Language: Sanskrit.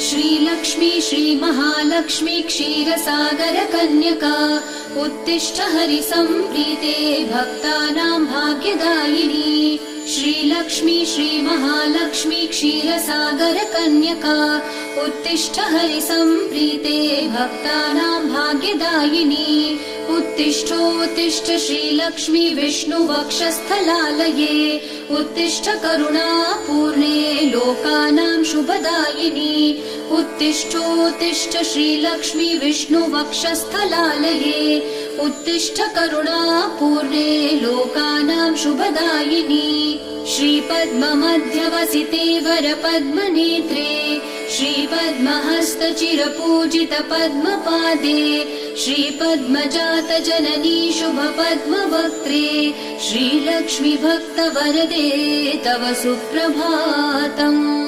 श्रीलक्ष्मी श्रीमहालक्ष्मी क्षीरसागर कन्यका उत्तिष्ठ हरिसम्प्रीते भक्तानां भाग्यदायिनी। श्रीलक्ष्मी श्रीमहालक्ष्मी क्षीरसागर कन्यका उत्तिष्ठ हरिसम्प्रीते भक्तानां भाग्यदायिनी। उत्तिष्ठोत्तिष्ठ श्रीलक्ष्मी विष्णुवक्षस्थलालये उत्तिष्ठ करुणापूर्णे लोकानां शुभदायिनी। उत्तिष्ठोत्तिष्ठ श्रीलक्ष्मी विष्णुवक्षस्थलालये उत्तिष्ठ करुणापूर्णे लोकानां शुभदायिनी। श्रीपद्ममध्यवसिते वरपद्मनेत्रे श्रीपद्महस्तचिरपूजित पद्मपादे श्रीपद्मजात जननी शुभपद्मवक्त्रे श्रीलक्ष्मी भक्तवरदे तव सुप्रभातम्।